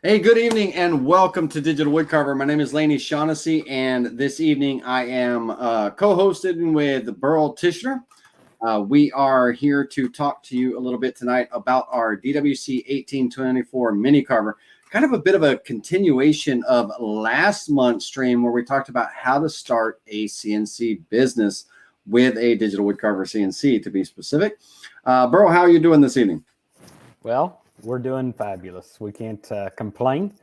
Hey, good evening and welcome to Digital Woodcarver. My name is Laney Shaughnessy, and this evening I am co-hosting with Burl Tishner. We are here to talk to you a little bit tonight about our DWC1824 Mini Carver. Kind of a bit of a continuation of last month's stream where we talked about how to start a CNC business with a digital woodcarver CNC, to be specific. Burl, how are you doing this evening? Well, we're doing fabulous. We can't complain.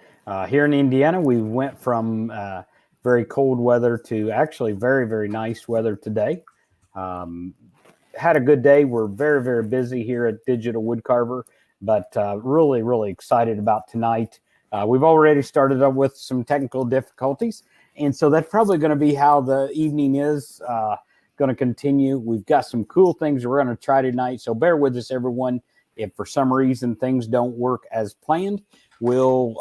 Here in Indiana, we went from very cold weather to actually very, very nice weather today. Had a good day. We're very, very busy here at Digital Woodcarver, but really, really excited about tonight. We've already started up with some technical difficulties, and so that's probably going to be how the evening is going to continue. We've got some cool things we're going to try tonight, so bear with us, everyone. If for some reason things don't work as planned, we'll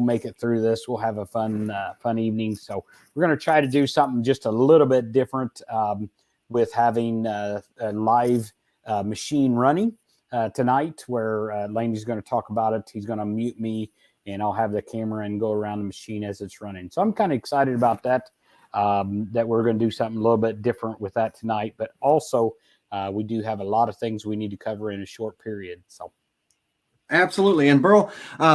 make it through this. We'll have a fun evening. So we're going to try to do something just a little bit different with having a live machine running tonight, where Laney's going to talk about it. He's going to mute me, and I'll have the camera and go around the machine as it's running. So I'm kind of excited about that. That we're going to do something a little bit different with that tonight, but also. We do have a lot of things we need to cover in a short period. So, absolutely. And Burl,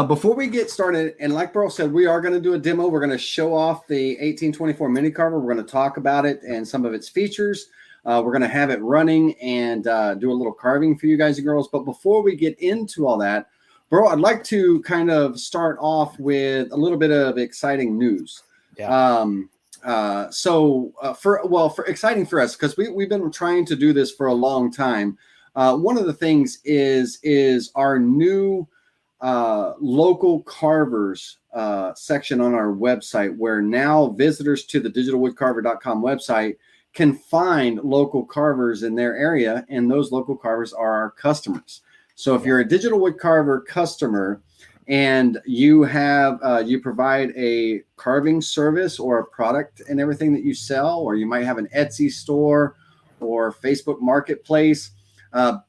before we get started, and like Burl said, we are going to do a demo. We're going to show off the 1824 Mini Carver. We're going to talk about it and some of its features. We're going to have it running and do a little carving for you guys and girls. But before we get into all that, Burl, I'd like to kind of start off with a little bit of exciting news. yeah. For exciting for us, because we've been trying to do this for a long time. One of the things is our new local carvers section on our website, where now visitors to the digitalwoodcarver.com website can find local carvers in their area, and those local carvers are our customers. So if you're a digital woodcarver customer and you have you provide a carving service or a product and everything that you sell, or you might have an Etsy store or Facebook Marketplace,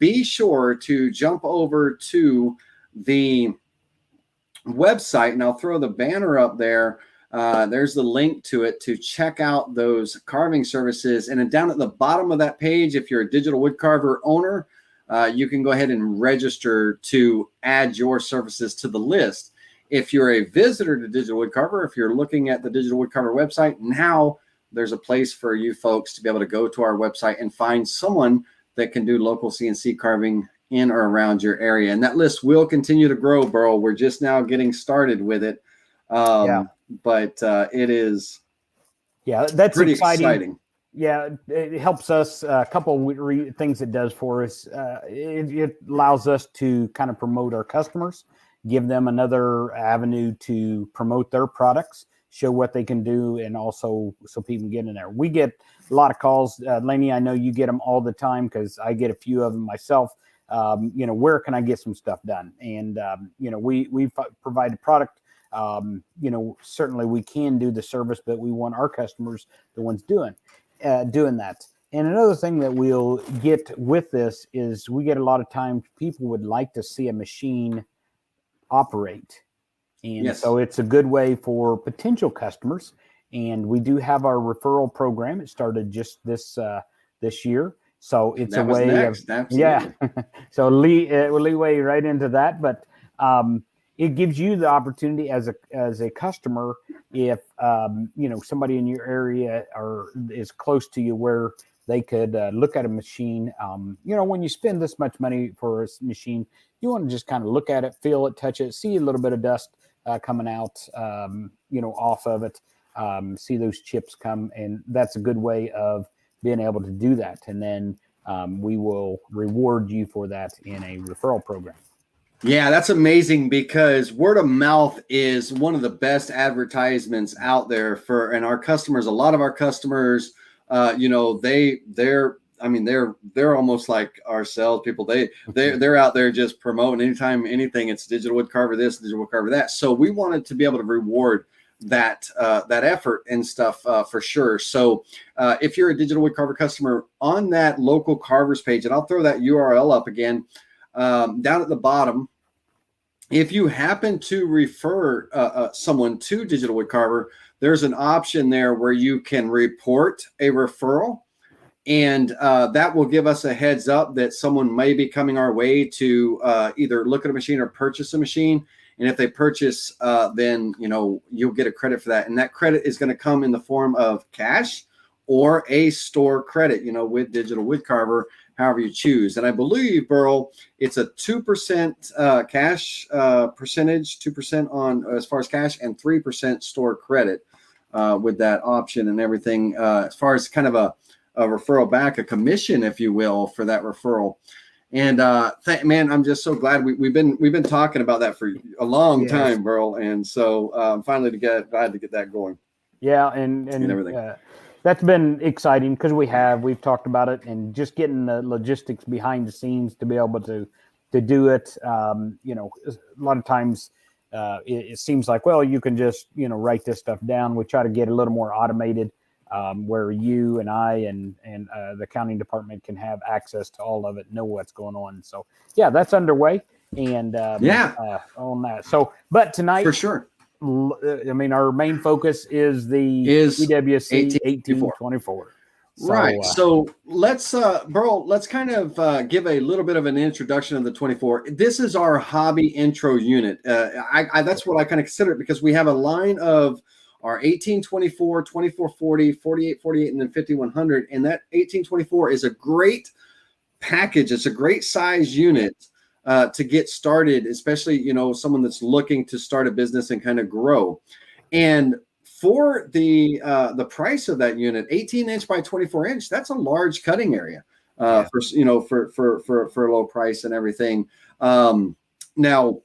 be sure to jump over to the website, and I'll throw the banner up there. There's the link to it to check out those carving services. And then down at the bottom of that page, if you're a digital woodcarver owner, you can go ahead and register to add your services to the list. If you're a visitor to Digital Woodcarver, if you're looking at the Digital Woodcarver website, now there's a place for you folks to be able to go to our website and find someone that can do local CNC carving in or around your area. And that list will continue to grow, Burl. We're just now getting started with it. But it is That's pretty exciting. Yeah, it helps us. A couple of things it does for us. It allows us to kind of promote our customers, give them another avenue to promote their products, show what they can do, and also so people can get in there. We get a lot of calls. Laney, I know you get them all the time because I get a few of them myself. Where can I get some stuff done? And, we provide a product. Certainly we can do the service, but we want our customers, the ones doing that. And another thing that we'll get with this is we get a lot of times people would like to see a machine operate. And so it's a good way for potential customers. And we do have our referral program. It started just this year. So it's a way of, so leeway right into that. But it gives you the opportunity as a customer, if somebody in your area is close to you, where they could look at a machine. When you spend this much money for a machine, you want to just kind of look at it, feel it, touch it, see a little bit of dust coming out, off of it, see those chips come, and that's a good way of being able to do that. And then we will reward you for that in a referral program. Yeah, that's amazing, because word of mouth is one of the best advertisements out there and our customers. A lot of our customers, they're almost like our salespeople. They're out there just promoting anytime anything. It's digital woodcarver this, digital woodcarver that. So we wanted to be able to reward that effort and stuff for sure. So if you're a digital woodcarver customer, on that local carvers page, and I'll throw that URL up again, down at the bottom, if you happen to refer someone to Digital Wood Carver, there's an option there where you can report a referral, and that will give us a heads up that someone may be coming our way to either look at a machine or purchase a machine. And if they purchase, then you'll get a credit for that, and that credit is going to come in the form of cash or a store credit, with Digital Wood Carver, however you choose. And I believe, Burl, it's a 2% cash percentage, 2% on as far as cash, and 3% store credit with that option and everything. As far as kind of a referral back, a commission, if you will, for that referral. And man, I'm just so glad we've been talking about that for a long time, Burl. And so finally glad to get that going. Yeah, and everything. That's been exciting because we've talked about it, and just getting the logistics behind the scenes to be able to do it. A lot of times it seems like, well, you can just write this stuff down. We try to get a little more automated, where you and I and the accounting department can have access to all of it, know what's going on. So yeah, that's underway, and on that. So, but tonight for sure. I mean, our main focus is the DWC1824. Right. So let's, Burl, let's kind of give a little bit of an introduction of the 24. This is our hobby intro unit. That's what I kind of consider it, because we have a line of our 1824, 2440, 4848, and then 5100. And that 1824 is a great package. It's a great size unit to get started, especially, someone that's looking to start a business and kind of grow. And for the price of that unit, 18-inch by 24-inch, that's a large cutting area for a low price and everything. Now,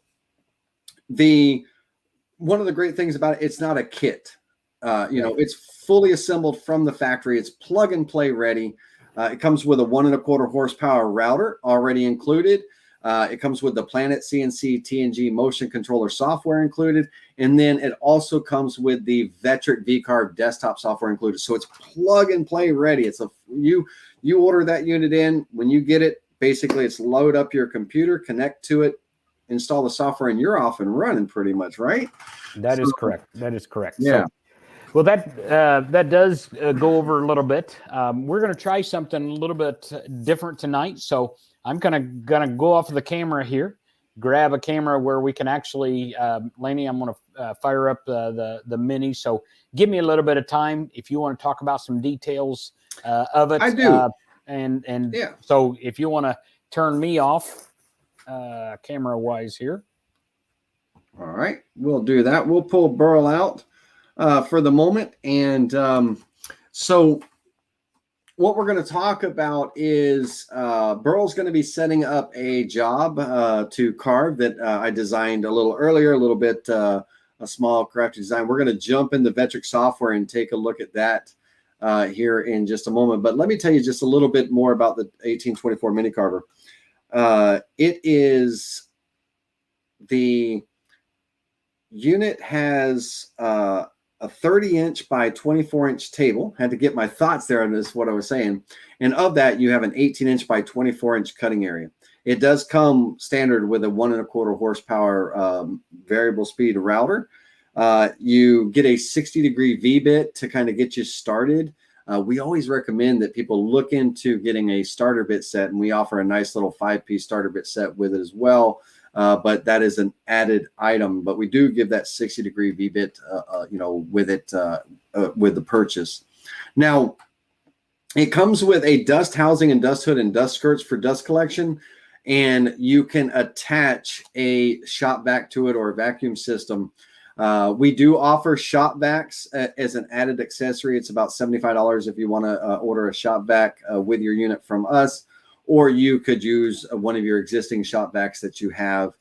one of the great things about it, it's not a kit. It's fully assembled from the factory. It's plug and play ready. It comes with a 1.25 horsepower router already included. It comes with the Planet-CNC TNG motion controller software included. And then it also comes with the Vectric V-Carve desktop software included. So it's plug and play ready. It's you order that unit in. When you get it, basically it's load up your computer, connect to it, install the software, and you're off and running pretty much, right? That is correct. That is correct. Yeah. So, well, that does go over a little bit. We're going to try something a little bit different tonight. So I'm gonna go off of the camera here, grab a camera where we can actually, Laney, I'm gonna fire up the Mini. So give me a little bit of time if you want to talk about some details of it. I do. And yeah. So if you want to turn me off camera wise here. All right, we'll do that. We'll pull Burl out for the moment. And so what we're going to talk about is Burl's going to be setting up a job to carve that I designed a little earlier, a little bit, a small crafty design. We're going to jump into Vectric software and take a look at that here in just a moment. But let me tell you just a little bit more about the 1824 Mini Carver. The unit has a 30-inch by 24-inch table. Had to get my thoughts there on this, what I was saying. And of that, you have an 18-inch by 24-inch cutting area. It does come standard with a 1.25 horsepower variable speed router. You get a 60-degree V-bit to kind of get you started. We always recommend that people look into getting a starter bit set, and we offer a nice little 5-piece starter bit set with it as well. But that is an added item. But we do give that 60-degree V-bit, with it, with the purchase. Now, it comes with a dust housing and dust hood and dust skirts for dust collection. And you can attach a shop vac to it or a vacuum system. We do offer shop vacs as an added accessory. It's about $75 if you want to order a shop vac with your unit from us. Or you could use one of your existing shop vacs that you have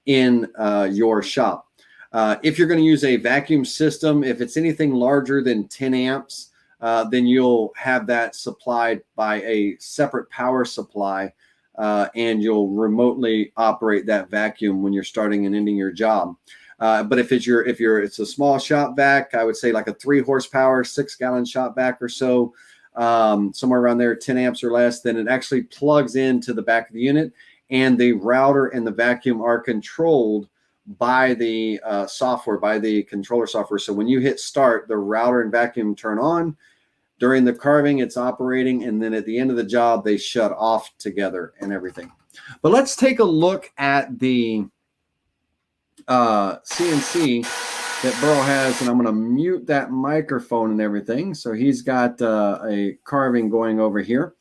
in your shop. If you're going to use a vacuum system, if it's anything larger than 10 amps, then you'll have that supplied by a separate power supply, and you'll remotely operate that vacuum when you're starting and ending your job. But if it's a small shop vac, I would say like a 3 horsepower, 6-gallon shop vac or so, somewhere around there, 10 amps or less, then it actually plugs into the back of the unit, and the router and the vacuum are controlled by the software, by the controller software. So when you hit start, the router and vacuum turn on. During the carving, it's operating, and then at the end of the job, they shut off together and everything. But let's take a look at the CNC that Burl has, and I'm going to mute that microphone and everything. So he's got a carving going over here.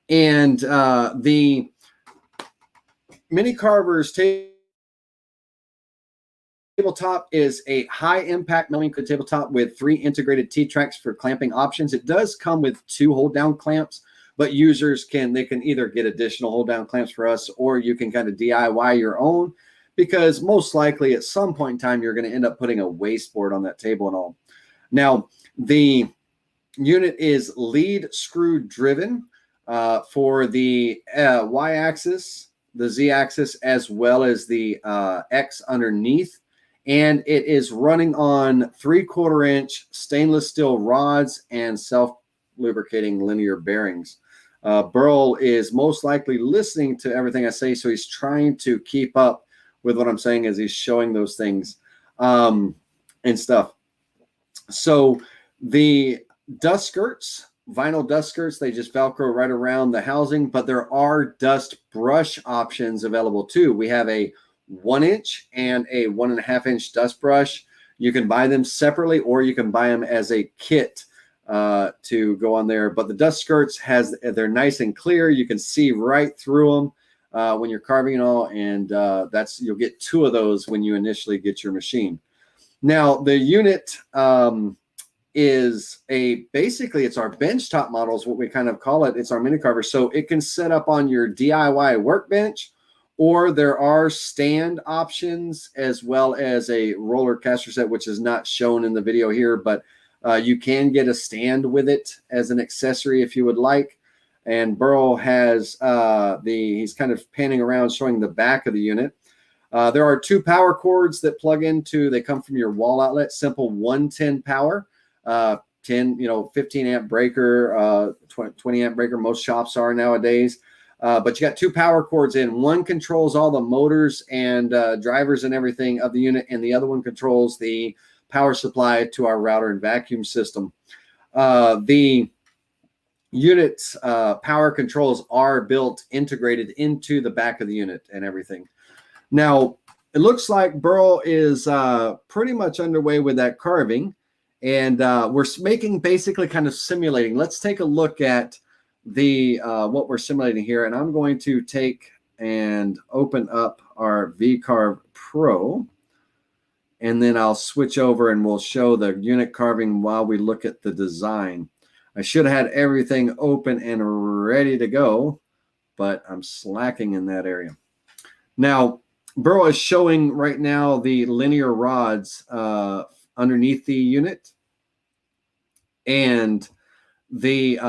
And the Mini Carver's tabletop is a high impact milling tabletop with 3 integrated T-tracks for clamping options. It does come with 2 hold down clamps, but users can either get additional hold down clamps for us, or you can kind of DIY your own, because most likely at some point in time you're going to end up putting a wasteboard on that table and all. Now the unit is lead screw driven for the Y-axis, the Z-axis, as well as the X underneath. And it is running on 3/4 inch stainless steel rods and self-lubricating linear bearings. Burl is most likely listening to everything I say, so he's trying to keep up with what I'm saying as he's showing those things and stuff. So the dust skirts, vinyl dust skirts, they just Velcro right around the housing, but there are dust brush options available too. We have a 1 inch and a 1.5 inch dust brush. You can buy them separately, or you can buy them as a kit to go on there. But the dust skirts they're nice and clear. You can see right through them when you're carving and all, and you'll get 2 of those when you initially get your machine. Now the unit is basically it's our benchtop model is what we kind of call it. It's our Mini Carver, so it can set up on your DIY workbench, or there are stand options, as well as a roller caster set, which is not shown in the video here, but you can get a stand with it as an accessory if you would like. And Burl has he's kind of panning around showing the back of the unit. There are 2 power cords that plug into, they come from your wall outlet, simple 110 power, 15 amp breaker, 20 amp breaker, most shops are nowadays. But you got 2 power cords in. One controls all the motors and drivers and everything of the unit, and the other one controls the power supply to our router and vacuum system. The unit's power controls are integrated into the back of the unit and everything. Now, it looks like Burl is pretty much underway with that carving, and we're making basically kind of simulating. Let's take a look at what we're simulating here, and I'm going to take and open up our VCarve Pro, and then I'll switch over and we'll show the unit carving while we look at the design. I should have had everything open and ready to go, but I'm slacking in that area. Now, Burl is showing right now the linear rods underneath the unit, and the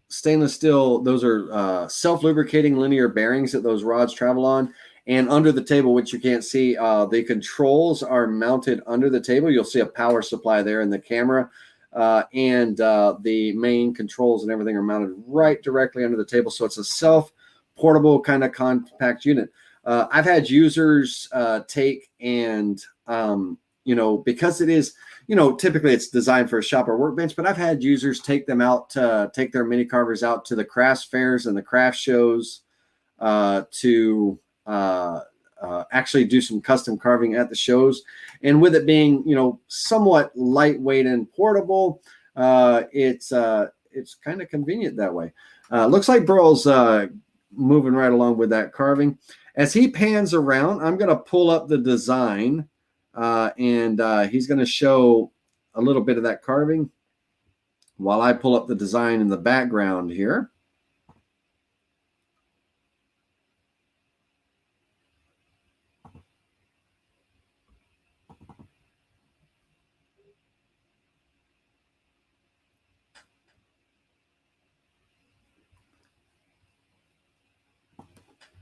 stainless steel, those are self-lubricating linear bearings that those rods travel on. And under the table, which you can't see, the controls are mounted under the table. You'll see a power supply there in the camera, and the main controls and everything are mounted right directly under the table. So it's a self-portable kind of compact unit. I've had users take and, because it is, typically it's designed for a shop or workbench, but I've had users take them out, take their Mini Carvers out to the crafts fairs and the craft shows to actually do some custom carving at the shows. And with it being, somewhat lightweight and portable, it's kind of convenient that way. Looks like Burl's moving right along with that carving. As he pans around, I'm going to pull up the design, and he's going to show a little bit of that carving while I pull up the design in the background here.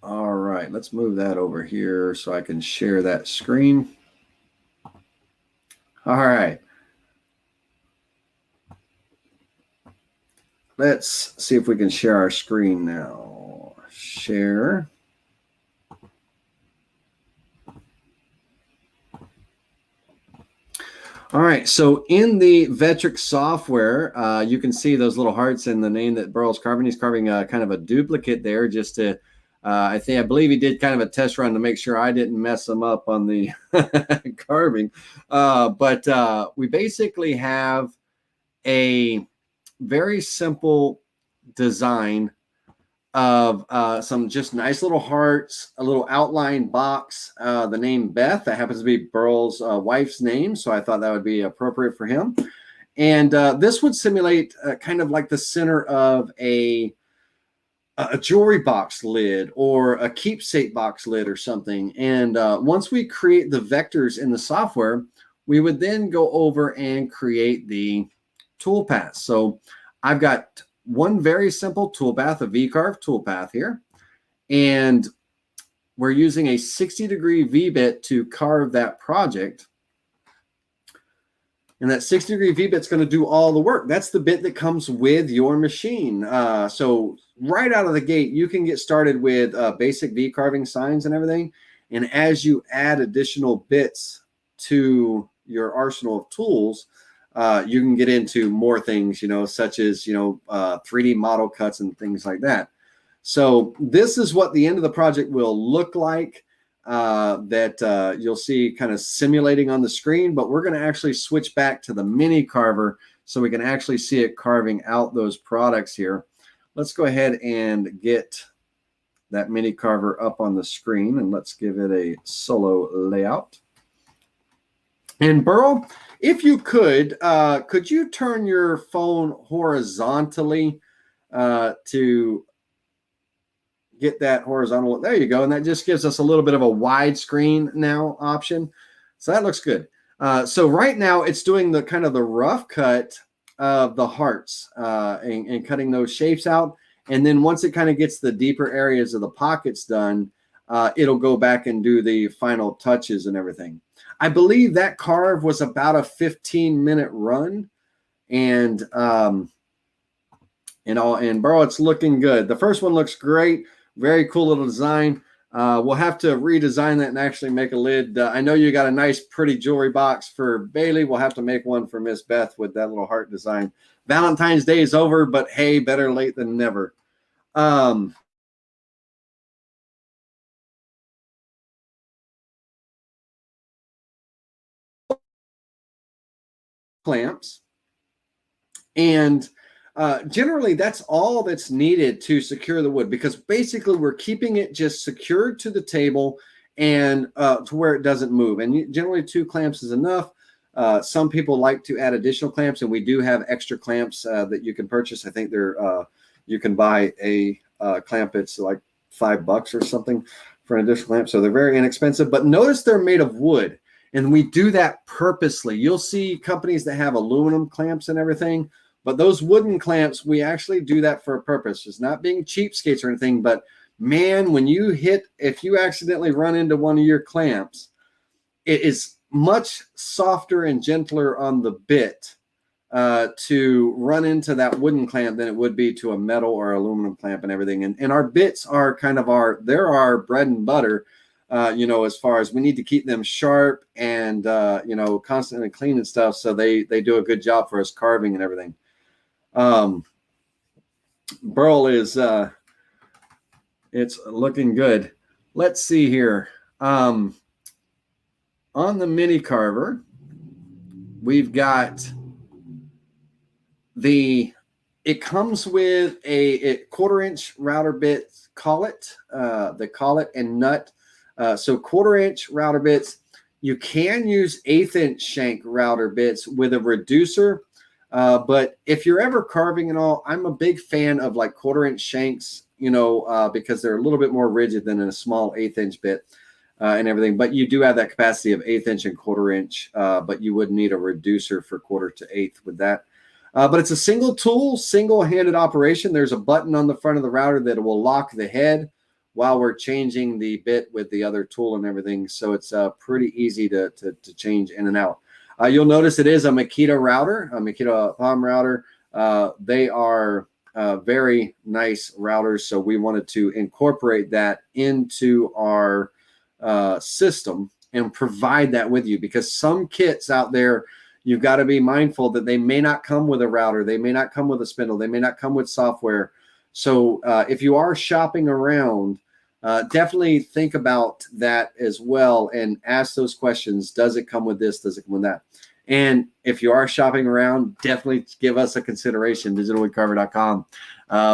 All right, let's move that over here so I can share that screen. All right. Let's see if we can share our screen now. Share. All right, so in the Vectric software, you can see those little hearts in the name that Burl's carving. He's carving kind of a duplicate there just to, I believe he did kind of a test run to make sure I didn't mess them up on the carving. But we basically have a very simple design of some just nice little hearts, a little outline box, the name Beth, that happens to be Burl's wife's name, so I thought that would be appropriate for him. And this would simulate kind of like the center of a jewelry box lid or a keepsake box lid or something. And once we create the vectors in the software, we would then go over and create the toolpath. So I've got one very simple toolpath, a V-carve toolpath here, and we're using a 60-degree V-bit to carve that project. And that 60-degree V-bit's going to do all the work. That's the bit that comes with your machine. So right out of the gate, you can get started with basic V-carving signs and everything. And as you add additional bits to your arsenal of tools, you can get into more things, such as, 3D model cuts and things like that. So this is what the end of the project will look like, that you'll see kind of simulating on the screen, but we're going to actually switch back to the mini carver so we can actually see it carving out those products here. Let's go ahead and get that mini carver up on the screen, and let's give it a solo layout. And Burl, if you could you turn your phone horizontally to get that horizontal? There you go. And that just gives us a little bit of a wide screen now option. So that looks good. So right now it's doing the kind of the rough cut of the hearts and cutting those shapes out. And then once it kind of gets the deeper areas of the pockets done, it'll go back and do the final touches and everything. I believe that carve was about a 15-minute run, and Burl, it's looking good. The first one looks great. Very cool little design. We'll have to redesign that and actually make a lid. I know you got a nice, pretty jewelry box for Bailey. We'll have to make one for Miss Beth with that little heart design. Valentine's Day is over, but hey, better late than never. Clamps, and generally that's all that's needed to secure the wood, because basically we're keeping it just secured to the table and to where it doesn't move. And generally 2 clamps is enough. Some people like to add additional clamps, and we do have extra clamps that you can purchase. I think they're you can buy a clamp. It's like $5 or something for an additional clamp, so they're very inexpensive. But notice they're made of wood. And we do that purposely. You'll see companies that have aluminum clamps and everything, but those wooden clamps, we actually do that for a purpose. It's not being cheapskates or anything, but man, if you accidentally run into one of your clamps, it is much softer and gentler on the bit to run into that wooden clamp than it would be to a metal or aluminum clamp and everything. And our bits are kind of they're our bread and butter. As far as we need to keep them sharp and, constantly clean and stuff. So they do a good job for us carving and everything. Burl is, it's looking good. Let's see here. On the mini carver, we've got it comes with a 1/4-inch router bit collet, the collet and nut. So 1/4-inch router bits. You can use 1/8-inch shank router bits with a reducer. But if you're ever carving and all, I'm a big fan of like 1/4-inch shanks, because they're a little bit more rigid than a small 1/8-inch bit and everything. But you do have that capacity of 1/8-inch and 1/4-inch, but you would need a reducer for 1/4 to 1/8 with that. But it's a single tool, single-handed operation. There's a button on the front of the router that will lock the head while we're changing the bit with the other tool and everything. So it's pretty easy to change in and out. You'll notice it is a Makita router, a Makita palm router. They are very nice routers. So we wanted to incorporate that into our system and provide that with you, because some kits out there, you've got to be mindful that they may not come with a router. They may not come with a spindle. They may not come with software. So if you are shopping around, definitely think about that as well and ask those questions. Does it come with this? Does it come with that? And if you are shopping around, definitely give us a consideration, digitalwoodcarver.com,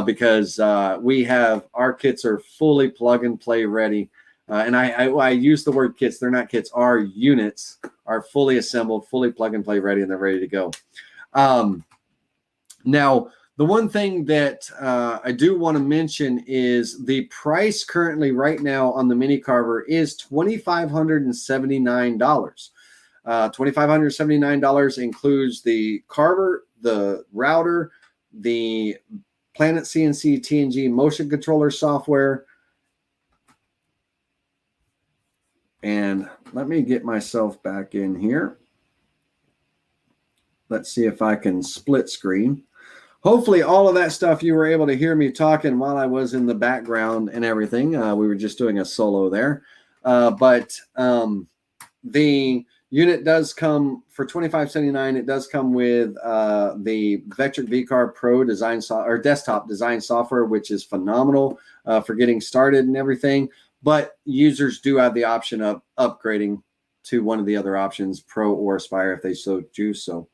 because we have, our kits are fully plug and play ready. And I use the word kits. They're not kits. Our units are fully assembled, fully plug and play ready, and they're ready to go. Now, the one thing that I do want to mention is the price currently right now on the Mini Carver is $2,579. $2,579 includes the carver, the router, the Planet-CNC TNG motion controller software. And let me get myself back in here. Let's see if I can split screen. Hopefully all of that stuff you were able to hear me talking while I was in the background and everything. We were just doing a solo there. But the unit does come for $2,579. It does come with the Vectric VCarve Pro design or desktop design software, which is phenomenal for getting started and everything. But users do have the option of upgrading to one of the other options, Pro or Aspire, if they so choose. So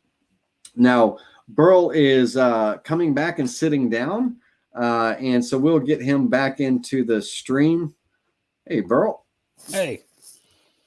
now Burl is coming back and sitting down, and so we'll get him back into the stream. Hey, Burl. Hey.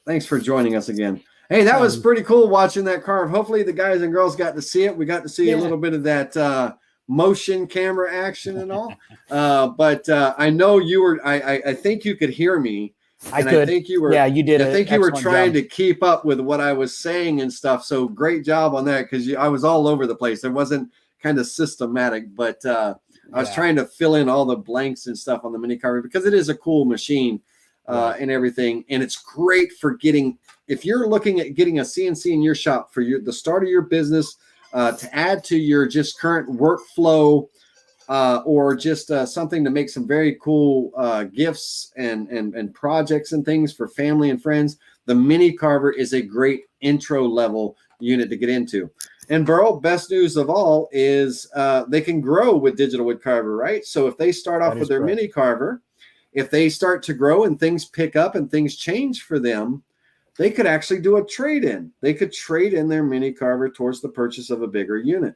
Thanks for joining us again. Hey, that was pretty cool watching that carve. Hopefully the guys and girls got to see it. We got to see a little bit of that motion camera action and all. But I know you were, I think you could hear me. I think you were, yeah, you did. I think you were trying to keep up with what I was saying and stuff. So great job on that, because I was all over the place. It wasn't kind of systematic, but I was trying to fill in all the blanks and stuff on the Mini Carver, because it is a cool machine and everything. And it's great for getting, if you're looking at getting a CNC in your shop for the start of your business, to add to your just current workflow, or just something to make some very cool gifts and projects and things for family and friends, the Mini Carver is a great intro level unit to get into. And Burl, best news of all is they can grow with Digital Wood Carver, right? So if they start off with their Mini Carver, if they start to grow and things pick up and things change for them, they could actually do a trade-in. They could trade in their Mini Carver towards the purchase of a bigger unit.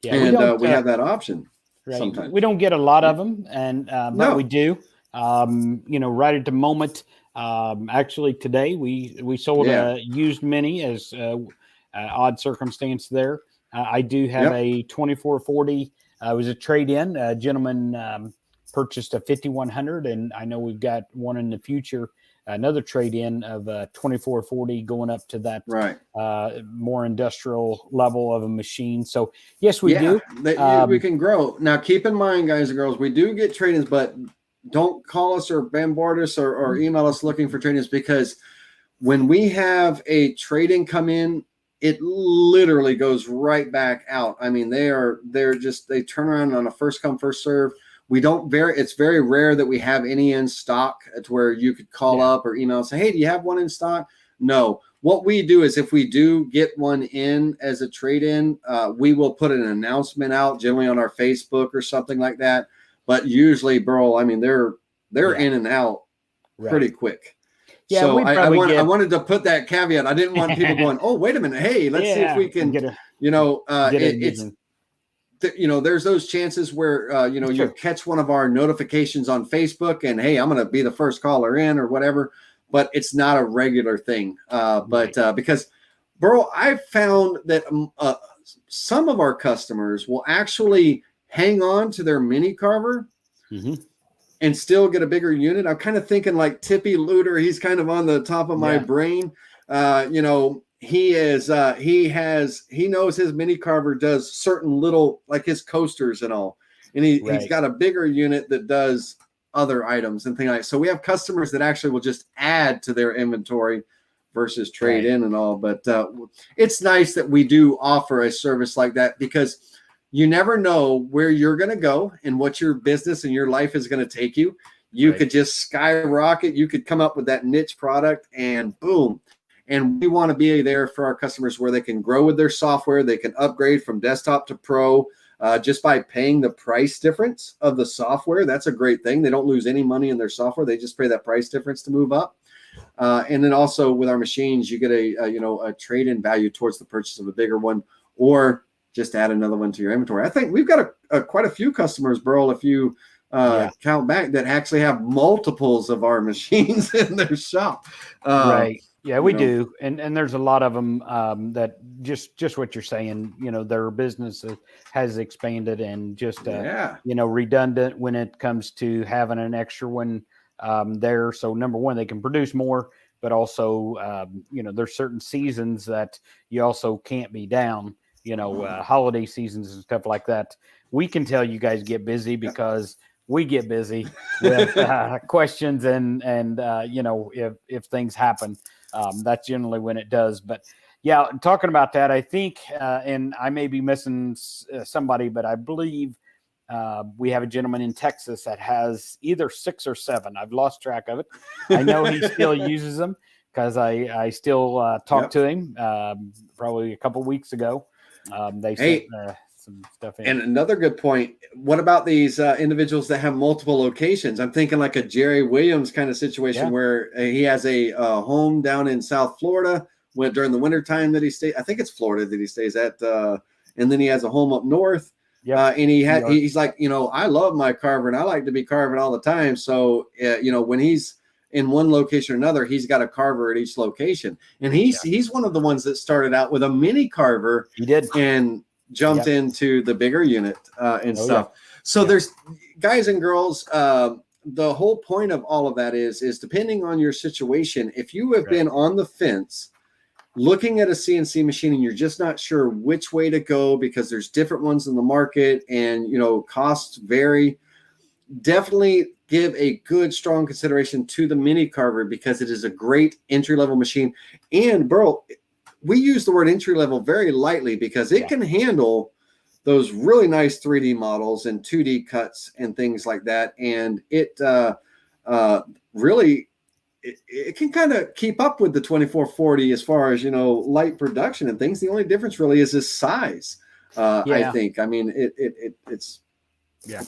Yeah, and we have that option. Right. Sometimes. We don't get a lot of them, and but we do. Right at the moment. Actually, today we sold a used Mini as odd circumstance there. I do have a 2440. It was a trade-in. A gentleman purchased a 5100, and I know we've got one in the future. Another trade-in of a 2440 going up to that more industrial level of a machine. So yes, we do. We can grow. Now keep in mind, guys and girls, we do get trade-ins, but don't call us or bombard us or email us looking for trade-ins, because when we have a trade-in come in, it literally goes right back out. I mean, they turn around on a first come, first serve. It's very rare that we have any in stock to where you could call up or email and say, hey, do you have one in stock? No. What we do is if we do get one in as a trade-in, we will put an announcement out, generally on our Facebook or something like that. But usually, Burl, I mean, they're in and out pretty quick. Yeah, so I wanted to put that caveat. I didn't want people going, oh, wait a minute. Hey, let's see if we can, there's those chances where, you catch one of our notifications on Facebook and, hey, I'm going to be the first caller in or whatever, but it's not a regular thing. Because, Burl, I've found that some of our customers will actually hang on to their Mini Carver and still get a bigger unit. I'm kind of thinking like Tippy Luter. He's kind of on the top of my brain. He knows his Mini Carver does certain little, like his coasters and all. And he's got a bigger unit that does other items and things like that. So we have customers that actually will just add to their inventory versus trade in and all. But it's nice that we do offer a service like that, because you never know where you're going to go and what your business and your life is going to take you. You could just skyrocket. You could come up with that niche product and boom. And we want to be there for our customers where they can grow with their software. They can upgrade from desktop to pro just by paying the price difference of the software. That's a great thing. They don't lose any money in their software. They just pay that price difference to move up. And then also with our machines, you get a trade-in value towards the purchase of a bigger one, or just add another one to your inventory. I think we've got quite a few customers, Burl, if you count back, that actually have multiples of our machines in their shop. Right. Yeah, we do. And there's a lot of them that just what you're saying, their business has expanded and just, redundant when it comes to having an extra one there. So number one, they can produce more, but also, there's certain seasons that you also can't be down, holiday seasons and stuff like that. We can tell you guys get busy because we get busy with questions and if things happen, that's generally when it does. But yeah, talking about that, I think, and I may be missing somebody, but I believe we have a gentleman in Texas that has either 6 or 7. I've lost track of it. I know he still uses them because I still talked to him probably a couple weeks ago. They sent some stuff in. And another good point, what about these individuals that have multiple locations? I'm thinking like a Jerry Williams kind of situation where he has a home down in South Florida during the winter time that he stays. I think it's Florida that he stays at. And then he has a home up north. And he's like, I love my carver and I like to be carving all the time. So, when he's in one location or another, he's got a carver at each location. And he's one of the ones that started out with a mini carver. He did. And jumped into the bigger unit and stuff. So there's guys and girls. The whole point of all of that is depending on your situation, if you have been on the fence looking at a CNC machine and you're just not sure which way to go because there's different ones in the market and, costs vary, definitely give a good, strong consideration to the mini carver because it is a great entry-level machine. And Burl, we use the word entry level very lightly because it can handle those really nice 3D models and 2D cuts and things like that. And it really, it can kind of keep up with the 2440 as far as, light production and things. The only difference really is its size. I think, I mean, it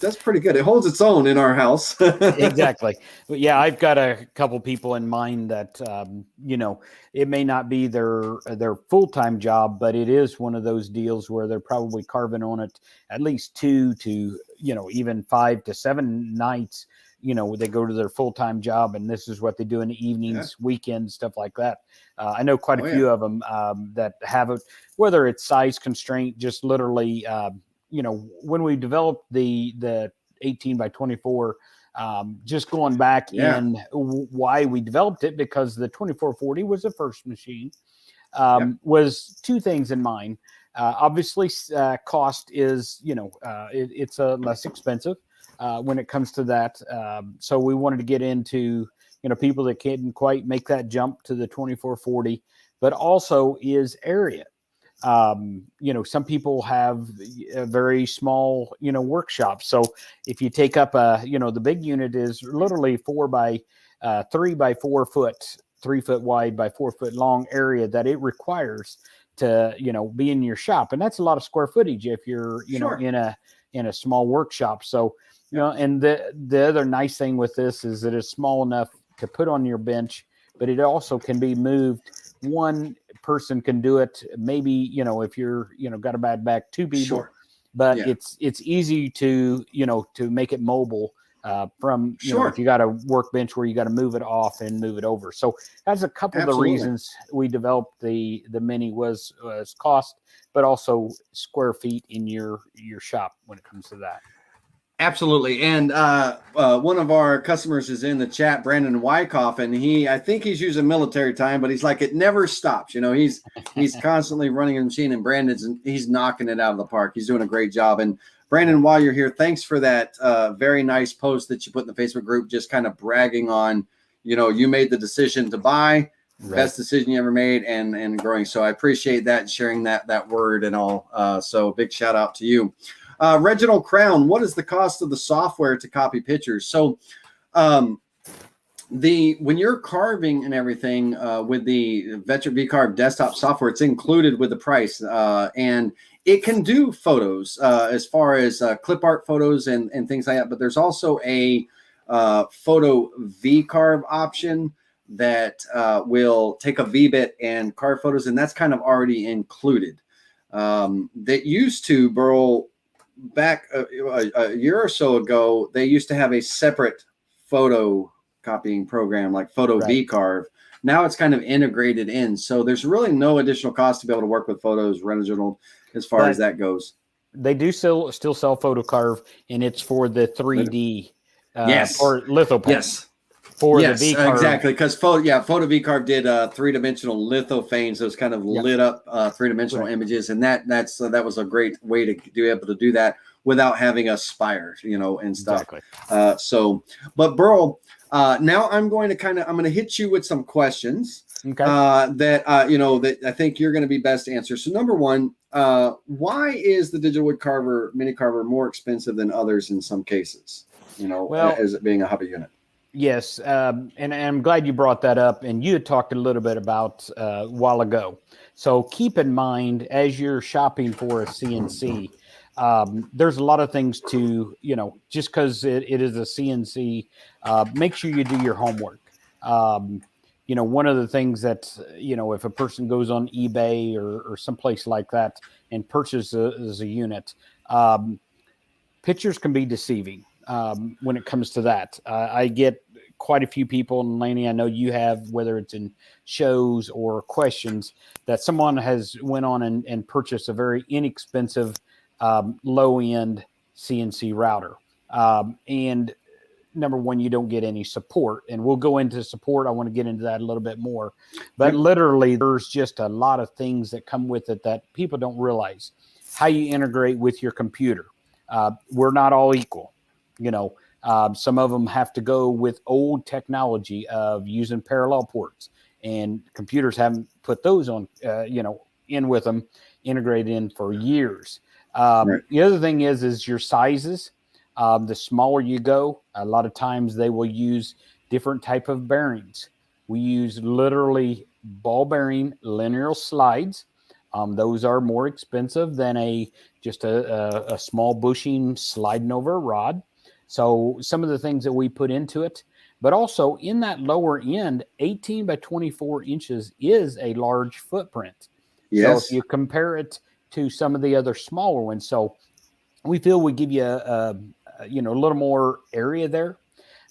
does pretty good. It holds its own in our house. Exactly. But yeah, I've got a couple people in mind that, it may not be their full-time job, but it is one of those deals where they're probably carving on it at least 2 to, even 5 to 7 nights, they go to their full-time job and this is what they do in the evenings, weekends, stuff like that. I know quite a few of them that have it, whether it's size constraint, just literally, when we developed the 18 by 24, just going back in why we developed it, because the 2440 was the first machine, was 2 things in mind. Obviously, cost is, it's less expensive when it comes to that. So we wanted to get into, people that can't quite make that jump to the 2440, but also is area. Some people have a very small, workshop. So if you take up the big unit is literally 4 by 3 by 4 foot, 3 foot wide by 4 foot long area that it requires to, be in your shop. And that's a lot of square footage if you're, in a small workshop. So, and the other nice thing with this is that it's small enough to put on your bench, but it also can be moved. One person can do it. Maybe, if you're, got a bad back, 2 people, but it's easy to, to make it mobile from, if you got a workbench where you got to move it off and move it over. So that's a couple of the reasons we developed the Mini was cost, but also square feet in your shop when it comes to that. Absolutely. And one of our customers is in the chat, Brandon Wyckoff, and I think he's using military time, but he's like, it never stops. He's constantly running a machine, and he's knocking it out of the park. He's doing a great job. And Brandon, while you're here, thanks for that very nice post that you put in the Facebook group, just kind of bragging on, you made the decision to buy, best decision you ever made, and growing. So I appreciate that, sharing that word and all. So big shout out to you. Reginald Crown, what is the cost of the software to copy pictures? So when you're carving and everything with the Veteran V-Carve desktop software, it's included with the price, and it can do photos as far as clip art photos and things like that. But there's also a photo V-Carve option that will take a V-bit and carve photos, and that's kind of already included. That used to, Burl, back a year or so ago, they used to have a separate photo copying program like Photo V-Carve. Now it's kind of integrated in, so there's really no additional cost to be able to work with photos original as far as that goes. They do still sell Photo Carve, and it's for the 3D or litho. Yes. For the V-Carve. Exactly, because Photo V-Carve did three-dimensional litho fanes, those kind of lit up three-dimensional images, and that was a great way to be able to do that without having a spire, and stuff. Exactly. But Burl, now I'm going to hit you with some questions that that I think you're going to be best to answer. So number one, why is the Digital Wood Carver Mini Carver more expensive than others in some cases? As it being a hobby unit. Yes, and I'm glad you brought that up, and you had talked a little bit about a while ago. So keep in mind, as you're shopping for a CNC, there's a lot of things to, just because it is a CNC, make sure you do your homework. One of the things that, if a person goes on eBay or someplace like that and purchases a unit, pictures can be deceiving. When it comes to that, I get quite a few people, and Laney, I know you have, whether it's in shows or questions, that someone has went on and purchased a very inexpensive low-end CNC router. And number one, you don't get any support, and we'll go into support. I want to get into that a little bit more, but literally there's just a lot of things that come with it that people don't realize. How you integrate with your computer. We're not all equal. Some of them have to go with old technology of using parallel ports, and computers haven't put those on, in with them, integrated in for years. The other thing is your sizes. The smaller you go, a lot of times they will use different type of bearings. We use literally ball bearing linear slides. Those are more expensive than just a small bushing sliding over a rod. So some of the things that we put into it, but also in that lower end, 18 by 24 inches is a large footprint. Yes. So if you compare it to some of the other smaller ones, so we feel we give you a little more area there,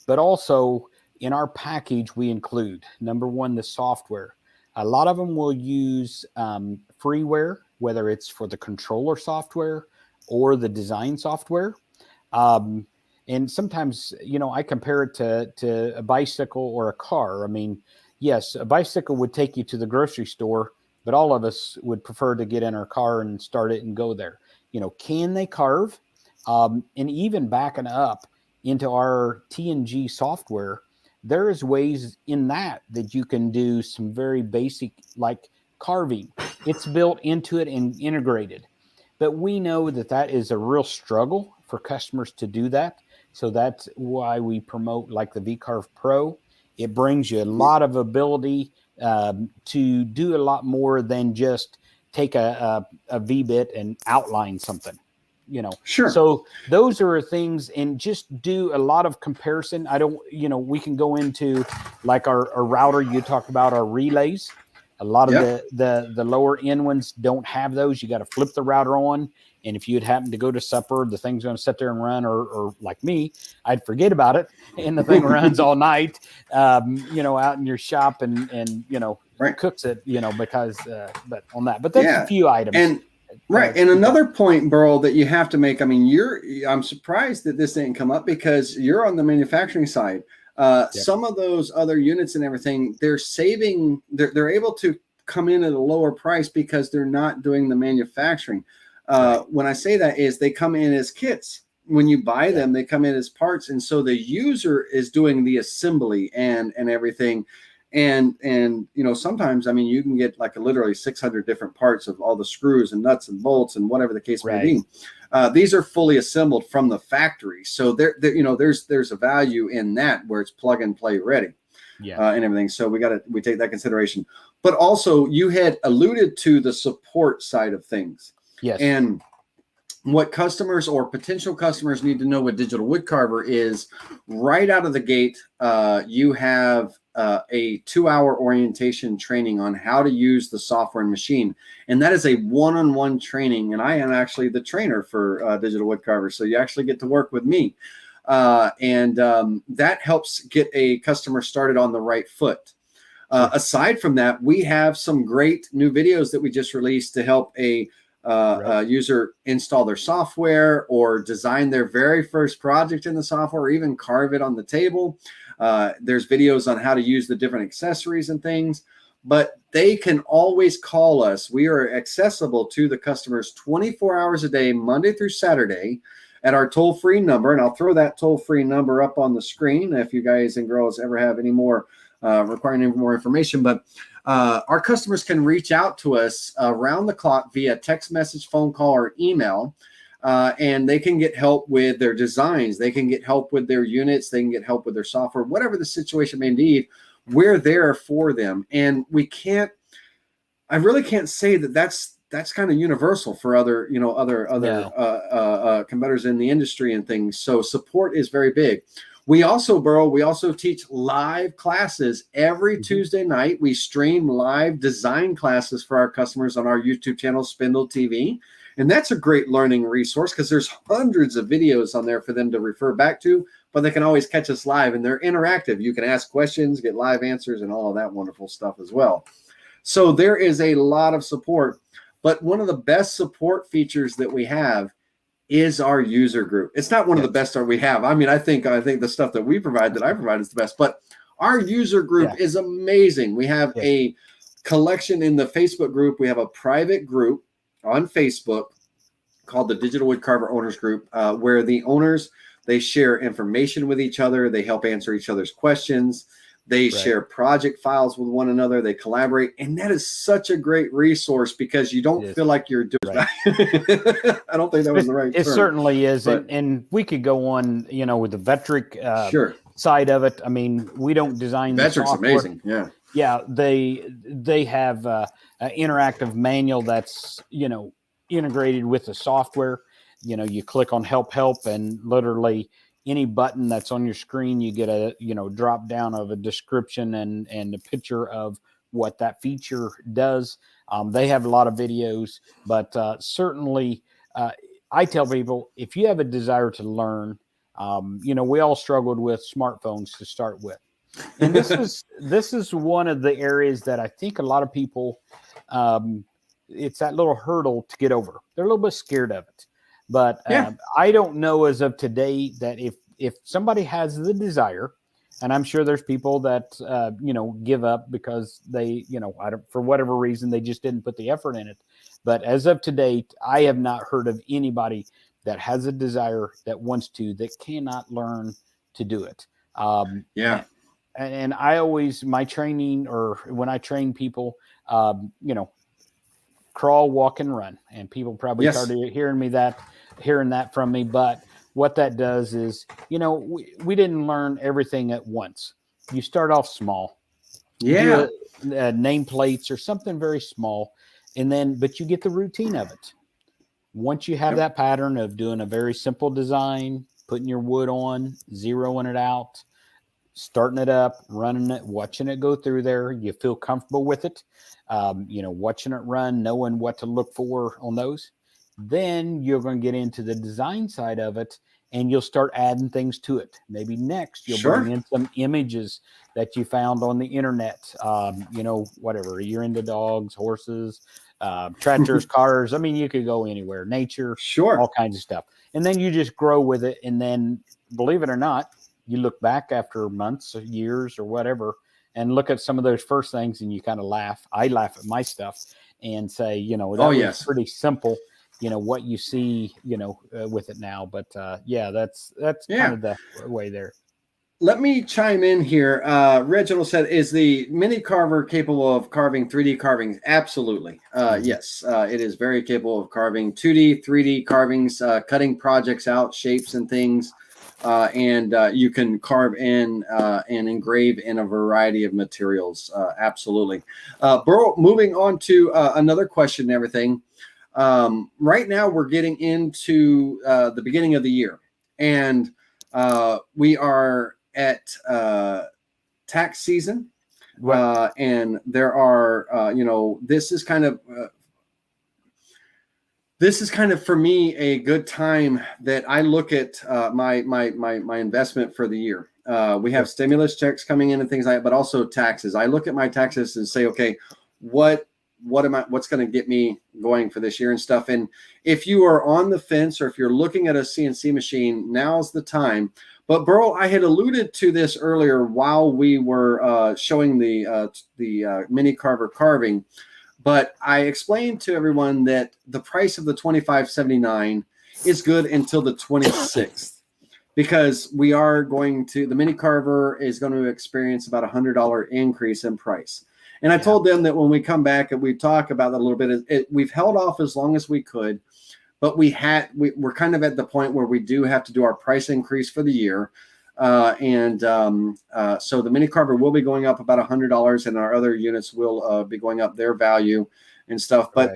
but also in our package, we include, number one, the software. A lot of them will use freeware, whether it's for the controller software or the design software. And sometimes, I compare it to a bicycle or a car. I mean, yes, a bicycle would take you to the grocery store, but all of us would prefer to get in our car and start it and go there. Can they carve? And even backing up into our TNG software, there is ways in that you can do some very basic, like carving. It's built into it and integrated. But we know that is a real struggle for customers to do that. So that's why we promote like the V-Carve Pro. It brings you a lot of ability to do a lot more than just take a V-bit and outline something. Sure. So those are things, and just do a lot of comparison. We can go into like our router. You talked about our relays. A lot of the lower end ones don't have those. You got to flip the router on. And if you'd happen to go to supper, the thing's going to sit there and run, or like me, I'd forget about it. And the thing runs all night, out in your shop and cooks it, because, but on that, but that's a few items. And and another point, Burl, that you have to make, I mean, I'm surprised that this didn't come up because you're on the manufacturing side. Some of those other units and everything, they're able to come in at a lower price because they're not doing the manufacturing. When I say that is they come in as kits. When you buy them, they come in as parts. And so the user is doing the assembly and everything. And sometimes, I mean, you can get like literally 600 different parts of all the screws and nuts and bolts and whatever the case may be. These are fully assembled from the factory. So there's a value in that where it's plug and play ready. and everything. So we take that consideration. But also, you had alluded to the support side of things. Yes. And what customers or potential customers need to know with Digital Woodcarver is right out of the gate, you have a 2-hour orientation training on how to use the software and machine. And that is a one-on-one training. And I am actually the trainer for Digital Woodcarver. So you actually get to work with me. That helps get a customer started on the right foot. Aside from that, we have some great new videos that we just released to help a user install their software or design their very first project in the software, or even carve it on the table. There's videos on how to use the different accessories and things, but they can always call us. We are accessible to the customers 24 hours a day, Monday through Saturday, at our toll-free number. And I'll throw that toll-free number up on the screen if you guys and girls ever have any more requiring any more information. But our customers can reach out to us around the clock via text message, phone call, or email, and they can get help with their designs. They can get help with their units. They can get help with their software, whatever the situation may need. We're there for them. And I really can't say that that's kind of universal for other competitors in the industry and things. So support is very big. We also teach live classes every Tuesday night. We stream live design classes for our customers on our YouTube channel, Spindle TV. And that's a great learning resource because there's hundreds of videos on there for them to refer back to, but they can always catch us live and they're interactive. You can ask questions, get live answers, and all of that wonderful stuff as well. So there is a lot of support, but one of the best support features that we have is our user group. It's not one of the best that we have. I mean, I think the stuff that I provide is the best, but our user group is amazing. We have a collection in the Facebook group. We have a private group on Facebook called the Digital Woodcarver Owners Group, where the owners, they share information with each other. They help answer each other's questions. They share project files with one another. They collaborate. And that is such a great resource because you don't feel like you're doing I don't think that was the right term. It certainly is. And we could go on, with the Vectric side of it. I mean, we don't design the Vectric's software. Amazing. Yeah. Yeah. They have an interactive manual that's, integrated with the software. You click on help, and literally any button that's on your screen, you get a drop down of a description and a picture of what that feature does. They have a lot of videos, but certainly I tell people, if you have a desire to learn, we all struggled with smartphones to start with, and this is one of the areas that I think a lot of people, it's that little hurdle to get over. They're a little bit scared of it. But I don't know as of today that if somebody has the desire, and I'm sure there's people that, give up because they, for whatever reason, they just didn't put the effort in it. But as of today, I have not heard of anybody that has a desire that wants to, that cannot learn to do it. And I always, my training, or when I train people, crawl, walk, and run. And people probably started hearing that from me. But what that does is, we didn't learn everything at once. You start off small. Do nameplates or something very small. But you get the routine of it. Once you have that pattern of doing a very simple design, putting your wood on, zeroing it out, starting it up, running it, watching it go through there, you feel comfortable with it. Watching it run, knowing what to look for on those. Then you're going to get into the design side of it, and you'll start adding things to it. Maybe next you'll bring in some images that you found on the internet. Whatever, you're into dogs, horses, tractors, cars. I mean, you could go anywhere, nature, all kinds of stuff. And then you just grow with it. And then, believe it or not, you look back after months or years or whatever, and look at some of those first things, and you kind of laugh. I laugh at my stuff and say, that was pretty simple, what you see, with it now. But that's kind of the way there. Let me chime in here. Reginald said, is the Mini Carver capable of carving 3D carvings? Absolutely. Yes, it is very capable of carving 2D, 3D carvings, cutting projects out, shapes and things. and you can carve in and engrave in a variety of materials. Absolutely. Burl, moving on to another question and everything. Right now we're getting into the beginning of the year, and we are at tax season. And there are, this is kind of for me a good time that I look at my investment for the year. We have stimulus checks coming in and things like that, but also taxes. I look at my taxes and say, okay, what's going to get me going for this year and stuff. And if you are on the fence, or if you're looking at a CNC machine, now's the time. But Burl, I had alluded to this earlier while we were showing the Mini Carver carving, but I explained to everyone that the price of the $25.79 is good until the 26th, because the Mini Carver is going to experience about $100 increase in price. And I told them that when we come back and we talk about that a little bit, we've held off as long as we could. But we're kind of at the point where we do have to do our price increase for the year. So the Mini Carver will be going up about $100, and our other units will be going up their value and stuff. But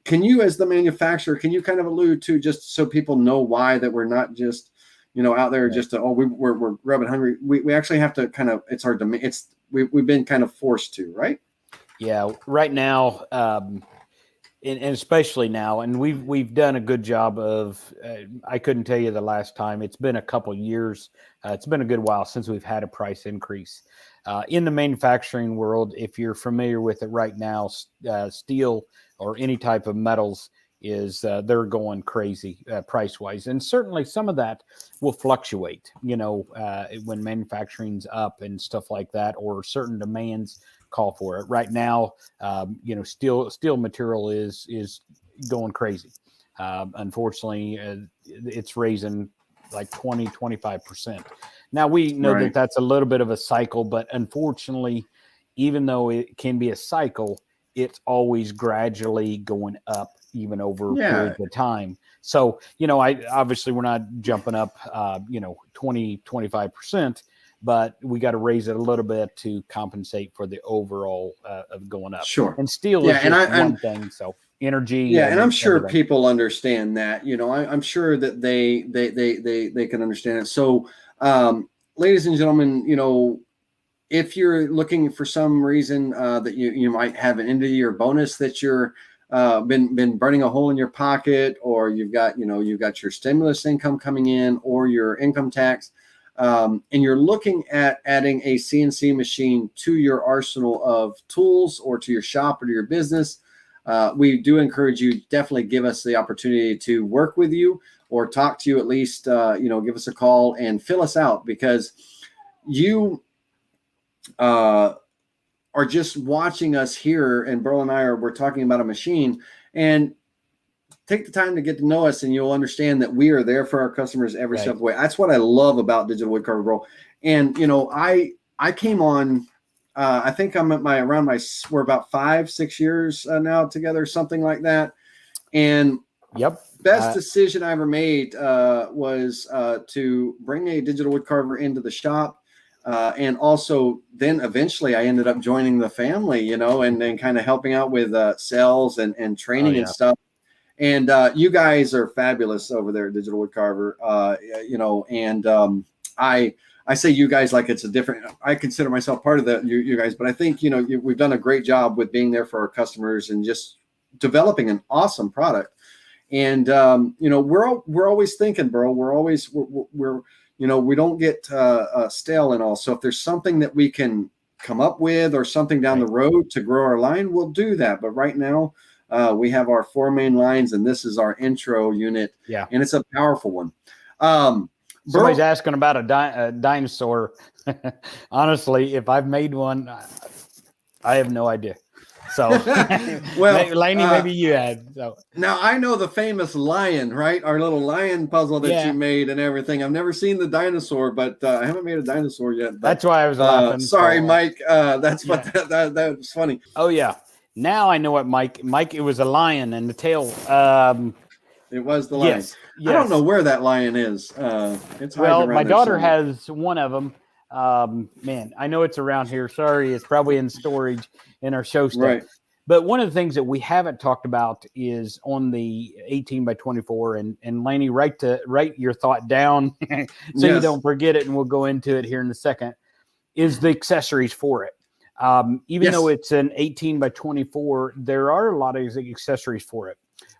can you, as the manufacturer, can you kind of allude to, just so people know why, that we're not just, out there just to, we're rubbing hungry. We actually have to kind of, it's our demand. We've been kind of forced to, right? Yeah. Right now, and especially now, and we've done a good job of, I couldn't tell you the last time. It's been a couple years. It's been a good while since we've had a price increase. In the manufacturing world, if you're familiar with it right now, steel or any type of metals they're going crazy price-wise. And certainly some of that will fluctuate, when manufacturing's up and stuff like that, or certain demands call for it. Right now, steel material is going crazy. Unfortunately, it's raising like 20-25%. Now we know that that's a little bit of a cycle, but unfortunately, even though it can be a cycle, it's always gradually going up, even over periods of time. So, obviously we're not jumping up, 20-25%. But we got to raise it a little bit to compensate for the overall of going up. Sure. And steel is just one thing. So energy. Yeah, and I'm sure people understand that. I'm sure that they can understand it. So, ladies and gentlemen, if you're looking for some reason that you might have an end of year bonus that you're been burning a hole in your pocket, or you've got your stimulus income coming in, or your income tax. And you're looking at adding a CNC machine to your arsenal of tools, or to your shop, or to your business, we do encourage you, definitely give us the opportunity to work with you, or talk to you, at least, give us a call and fill us out, because you are just watching us here, and Burl and we're talking about a machine, and take the time to get to know us, and you'll understand that we are there for our customers every step of the way. That's what I love about Digital Wood Carver, Burl. And, I came on, I think I'm at we're about 5-6 years now together, something like that. And best decision I ever made was to bring a Digital Wood Carver into the shop. And also then eventually I ended up joining the family, and then kind of helping out with sales and training and stuff. And you guys are fabulous over there at Digital Wood Carver, and I say you guys like it's a different, I consider myself part of you guys, but I think, we've done a great job with being there for our customers and just developing an awesome product. And, we're always thinking, Burl, we don't get stale and all. So if there's something that we can come up with, or something down the road to grow our line, we'll do that. But right now, we have our 4 main lines, and this is our intro unit. Yeah. And it's a powerful one. Somebody's asking about a dinosaur. Honestly, if I've made one, I have no idea. So, well, Laney, maybe you had. So. Now, I know the famous lion, right? Our little lion puzzle that you made and everything. I've never seen the dinosaur, but I haven't made a dinosaur yet. But, that's why I was laughing. Sorry, Mike. That's what that was funny. Oh, yeah. Now I know what Mike, it was a lion and the tail. It was the lion. Yes. I don't know where that lion is. It's hiding Well, around my there daughter somewhere. has one of them. Man, I know it's around here. Sorry, it's probably in storage in our show stuff. Right. But one of the things that we haven't talked about is on the 18 by 24. And Laney, write your thought down so you don't forget it. And we'll go into it here in a second. Is the accessories for it? Even though it's an 18 by 24, there are a lot of accessories for it.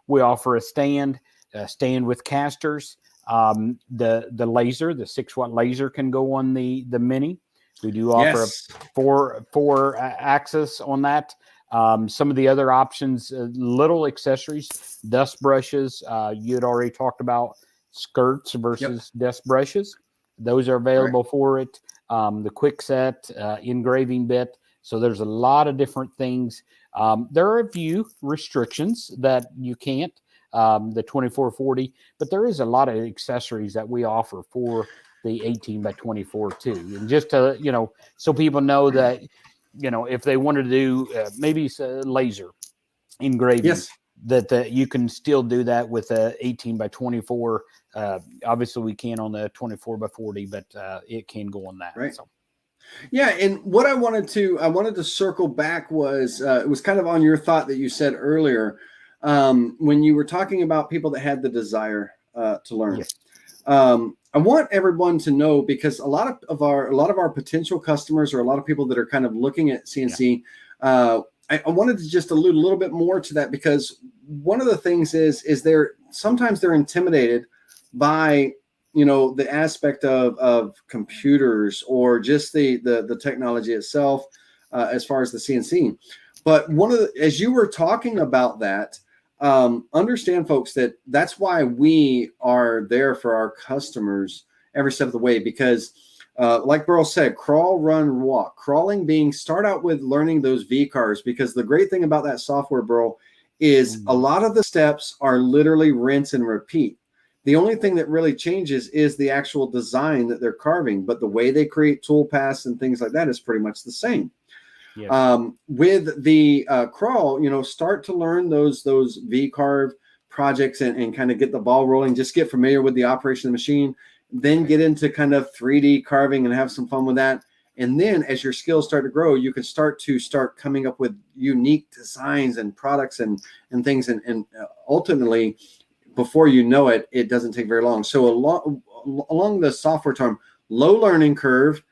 We offer a stand with casters. The laser, the 6-watt laser, can go on the Mini. We do offer a four axis on that. Some of the other options, little accessories, dust brushes. You had already talked about skirts versus dust brushes. Those are available for it. The quick set, engraving bit. So there's a lot of different things. There are a few restrictions that you can't, the 2440, but there is a lot of accessories that we offer for the 18 by 24 too. And just to, so people know that, if they wanted to do maybe laser engraving, that you can still do that with a 18 by 24. Obviously we can on the 24 by 40, but it can go on that. Right. So. Yeah, and what I wanted to circle back was it was kind of on your thought that you said earlier when you were talking about people that had the desire to learn. Yes. I want everyone to know, because a lot of our potential customers, or a lot of people that are kind of looking at CNC, I wanted to just allude a little bit more to that, because one of the things is sometimes they're intimidated by the aspect of computers, or just the technology itself, as far as the CNC. But as you were talking about that, understand, folks, that's why we are there for our customers every step of the way, because like Burl said, crawl, run, walk. Crawling being, start out with learning those V-carves, because the great thing about that software, Burl, is a lot of the steps are literally rinse and repeat. The only thing that really changes is the actual design that they're carving, but the way they create tool paths and things like that is pretty much the same. Yes. With the crawl, start to learn those V-carve projects and kind of get the ball rolling. Just get familiar with the operation of the machine, then get into kind of 3D carving and have some fun with that. And then as your skills start to grow, you can start coming up with unique designs and products and things. And ultimately, before you know it, it doesn't take very long. So along the software term, low learning curve,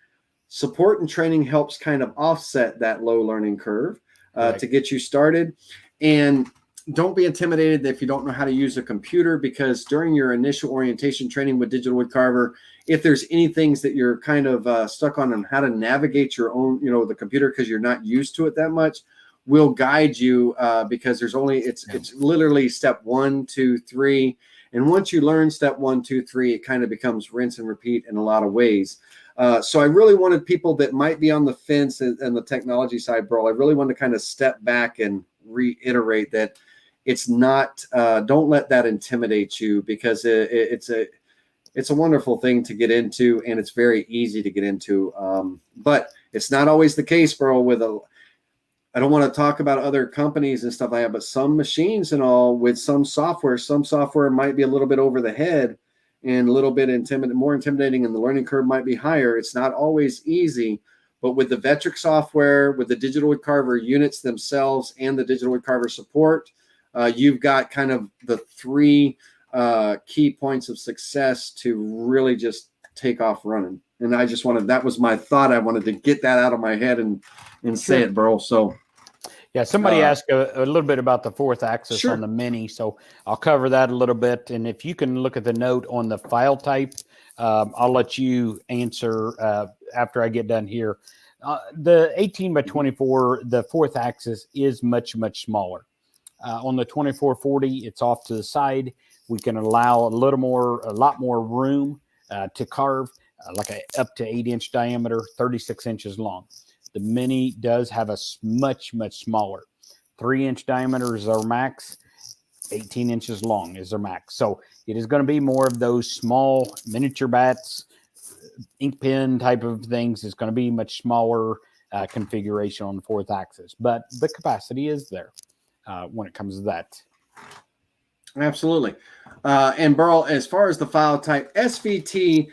support and training helps kind of offset that low learning curve to get you started. And don't be intimidated if you don't know how to use a computer, because during your initial orientation training with Digital Wood Carver, if there's any things that you're kind of stuck on how to navigate your own, the computer, because you're not used to it that much, we'll guide you, because it's literally step 1, 2, 3. And once you learn step 1, 2, 3, it kind of becomes rinse and repeat in a lot of ways. So I really wanted people that might be on the fence and the technology side, bro, I really wanted to kind of step back and reiterate that it's not, don't let that intimidate you, because it's a wonderful thing to get into, and it's very easy to get into. But it's not always the case, bro, I don't want to talk about other companies and stuff like that, but some machines and all, with some software might be a little bit over the head and a little bit more intimidating, and the learning curve might be higher. It's not always easy, but with the Vectric software, with the Digital Wood Carver units themselves, and the Digital Wood Carver support, you've got kind of the 3 key points of success to really just take off running. And that was my thought. I wanted to get that out of my head and say it, Burl. So. Yeah, somebody asked a little bit about the 4th axis on the Mini, so I'll cover that a little bit. And if you can look at the note on the file type, I'll let you answer after I get done here. The 18 by 24, the 4th axis is much, much smaller. On the 2440, it's off to the side. We can allow a lot more room to carve, up to 8-inch diameter, 36 inches long. The Mini does have a much, much smaller. 3-inch diameter is our max. 18 inches long is our max. So it is going to be more of those small miniature bats, ink pen type of things. It's going to be much smaller configuration on the 4th axis. But the capacity is there when it comes to that. Absolutely. And Burl, as far as the file type, SVT,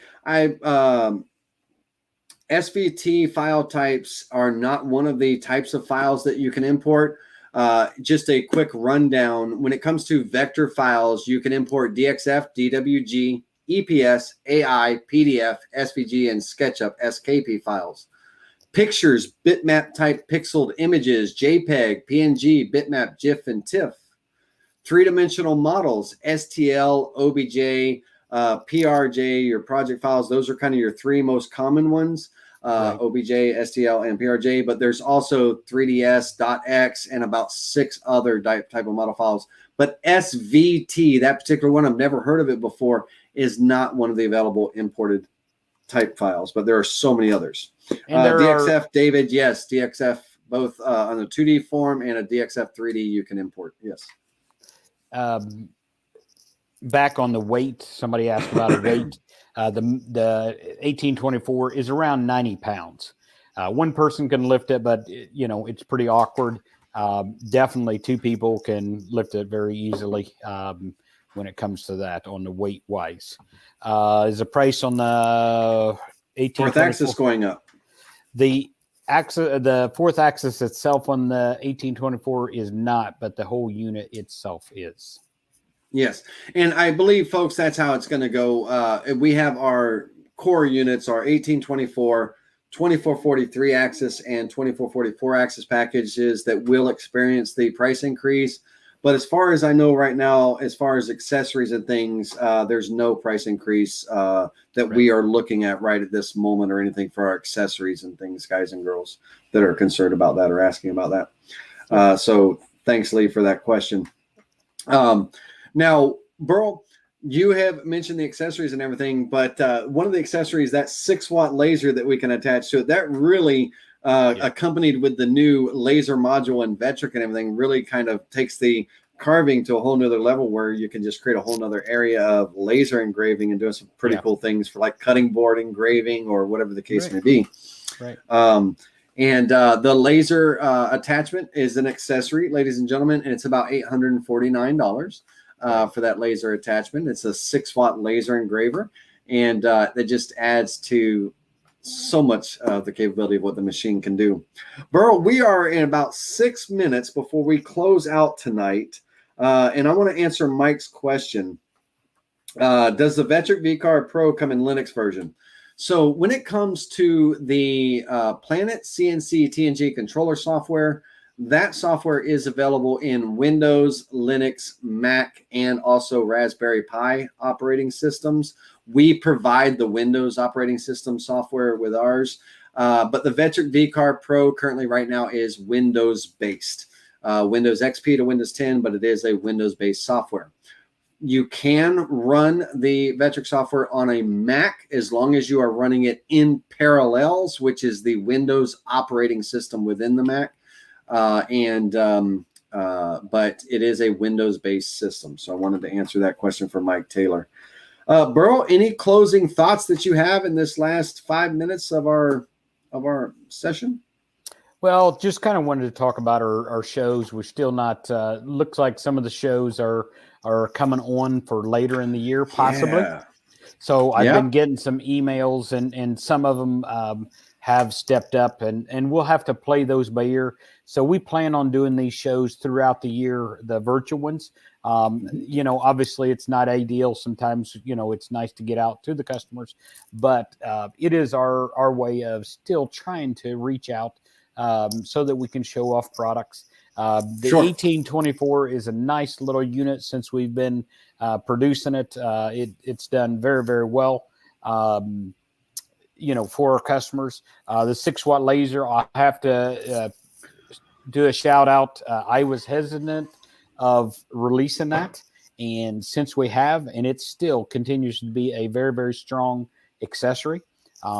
SVT file types are not one of the types of files that you can import. Just a quick rundown. When it comes to vector files, you can import DXF, DWG, EPS, AI, PDF, SVG, and SketchUp SKP files. Pictures, bitmap type pixeled images, JPEG, PNG, bitmap, GIF, and TIFF. Three-dimensional models, STL, OBJ, PRJ, your project files. Those are kind of your three most common ones. Right. OBJ, STL, and PRJ, but there's also 3ds, .x, and about 6 other type of model files. But SVT, that particular one, I've never heard of it before, is not one of the available imported type files, but there are so many others. And DXF, David, yes, DXF, both on a 2D form and a DXF 3D you can import, yes. Back on the weight, somebody asked about a weight. The 1824 is around 90 pounds. One person can lift it, but it's pretty awkward. Definitely 2 people can lift it very easily when it comes to that on the weight wise. Is the price on the 1824 fourth axis going up? The fourth axis itself on the 1824 is not, but the whole unit itself is. Yes. And I believe, folks, that's how it's going to go. We have our core units, our 1824, 2443 axis, and 2444 axis packages that will experience the price increase. But as far as I know right now, as far as accessories and things, there's no price increase that we are looking at right at this moment or anything for our accessories and things, guys and girls that are concerned about that or asking about that. So thanks, Lee, for that question. Now, Burl, you have mentioned the accessories and everything, but one of the accessories, that 6-watt laser that we can attach to it, that really accompanied with the new laser module and Vectric and everything, really kind of takes the carving to a whole nother level where you can just create a whole nother area of laser engraving and doing some pretty cool things for like cutting board engraving or whatever the case may be. Right. And the laser attachment is an accessory, ladies and gentlemen, and it's about $849 for that laser attachment. It's a 6-watt laser engraver, and that just adds to so much of the capability of what the machine can do. Burl, we are in about 6 minutes before we close out tonight, and I want to answer Mike's question. Does the Vectric VCarve Pro come in Linux version? So when it comes to the Planet-CNC TNG controller software, that software is available in Windows, Linux, Mac, and also Raspberry Pi operating systems. We provide the Windows operating system software with ours, but the Vectric VCarve Pro currently right now is Windows-based. Windows XP to Windows 10, but it is a Windows-based software. You can run the Vectric software on a Mac as long as you are running it in Parallels, which is the Windows operating system within the Mac. But it is a Windows-based system. So I wanted to answer that question for Mike Taylor. Burl, any closing thoughts that you have in this last 5 minutes of our session? Well, just kind of wanted to talk about our shows. We're still not, looks like some of the shows are coming on for later in the year, possibly. Yeah. So I've been getting some emails and some of them have stepped up and we'll have to play those by ear. So we plan on doing these shows throughout the year, the virtual ones. Obviously it's not ideal. Sometimes, it's nice to get out to the customers, but it is our way of still trying to reach out so that we can show off products. The 1824 is a nice little unit since we've been producing it. It's done very, very well, for our customers. The 6-watt laser, I have to do a shout out. I was hesitant of releasing that. And since we have, and it still continues to be a very, very strong accessory.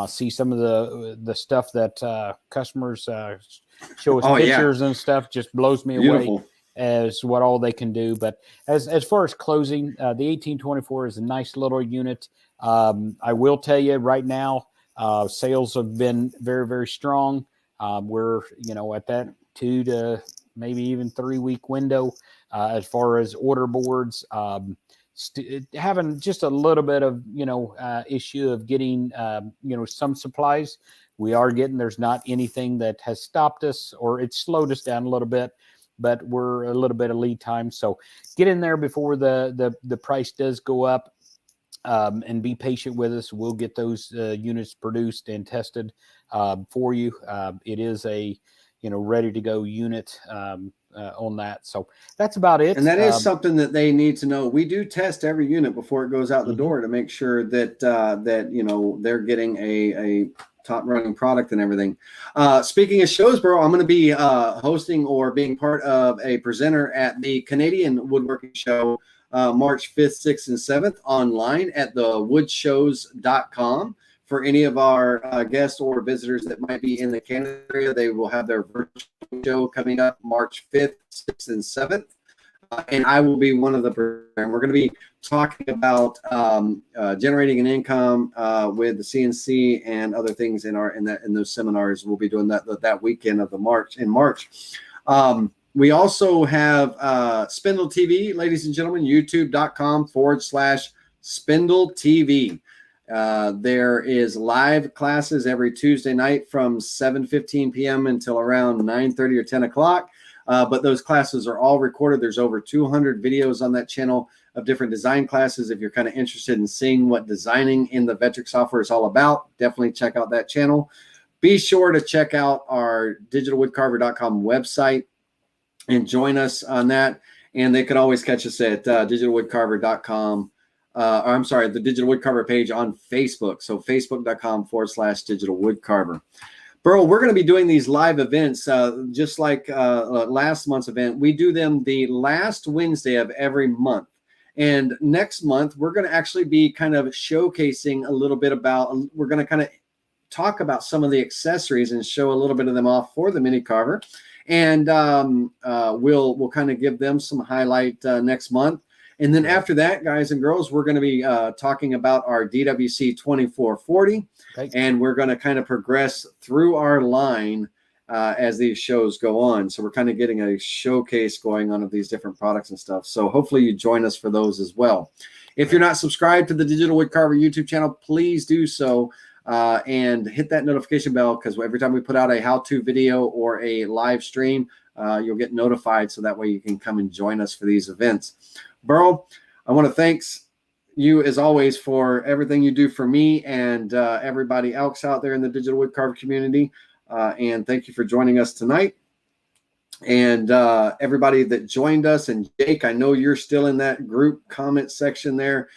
See some of the stuff that customers show us pictures and stuff just blows me away as what all they can do. But as far as closing, the 1824 is a nice little unit. I will tell you right now, sales have been very, very strong. We're, at that 2 to maybe even 3 week window as far as order boards. having just a little bit of, issue of getting, some supplies. We are getting, there's not anything that has stopped us, or it's slowed us down a little bit, but we're a little bit of lead time. So get in there before the price does go up, and be patient with us. We'll get those units produced and tested for you. It is a, ready to go unit on that. So that's about it. And that is something that they need to know. We do test every unit before it goes out the door to make sure that they're getting a top running product and everything. Speaking of shows, bro, I'm going to be hosting or being part of a presenter at the Canadian Woodworking Show, March 5th, 6th, and 7th online at thewoodshows.com. For any of our guests or visitors that might be in the Canada area, they will have their virtual show coming up March 5th, 6th, and 7th. And I will be one of the, and we're going to be talking about generating an income with the CNC and other things in those seminars. We'll be doing that weekend of March. We also have Spindle TV, ladies and gentlemen, youtube.com/Spindle TV. There is live classes every Tuesday night from 7:15 p.m. until around 9:30 or 10 o'clock. But those classes are all recorded. There's over 200 videos on that channel of different design classes. If you're kind of interested in seeing what designing in the Vectric software is all about, definitely check out that channel. Be sure to check out our digitalwoodcarver.com website and join us on that. And they can always catch us at digitalwoodcarver.com. I'm sorry, the Digital Woodcarver page on Facebook. So facebook.com/digitalwoodcarver. Burl, we're going to be doing these live events just like last month's event. We do them the last Wednesday of every month. And next month, we're going to actually be kind of showcasing a little bit about, we're going to kind of talk about some of the accessories and show a little bit of them off for the Mini Carver. And we'll kind of give them some highlight next month. And then after that, guys and girls, we're going to be talking about our DWC1824 and we're going to kind of progress through our line as these shows go on. So we're kind of getting a showcase going on of these different products and stuff. So hopefully you join us for those as well. If you're not subscribed to the Digital Woodcarver YouTube channel, please do so. And hit that notification bell, because every time we put out a how-to video or a live stream, you'll get notified, so that way you can come and join us for these events. Burl, I want to thank you as always for everything you do for me and everybody else out there in the Digital Woodcarver community. And thank you for joining us tonight. And everybody that joined us, and Jake, I know you're still in that group comment section there.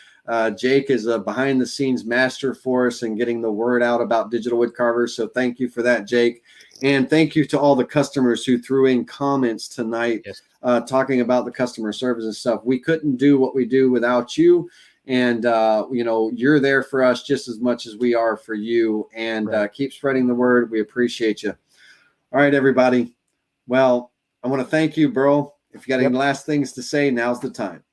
Jake is a behind-the-scenes master for us and getting the word out about Digital Woodcarver. So thank you for that, Jake. And thank you to all the customers who threw in comments tonight, yes, talking about the customer service and stuff. We couldn't do what we do without you. And, you're there for us just as much as we are for you. And keep spreading the word. We appreciate you. All right, everybody. Well, I want to thank you, Burl. If you got any last things to say, now's the time.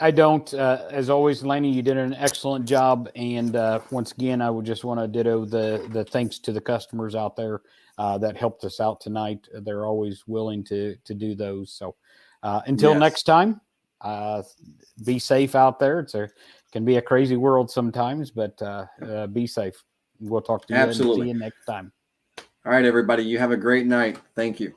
I don't. As always, Laney, you did an excellent job. And once again, I would just want to ditto the thanks to the customers out there that helped us out tonight. They're always willing to do those. So until next time, be safe out there. It can be a crazy world sometimes, but be safe. We'll talk to you and see you next time. All right, everybody. You have a great night. Thank you.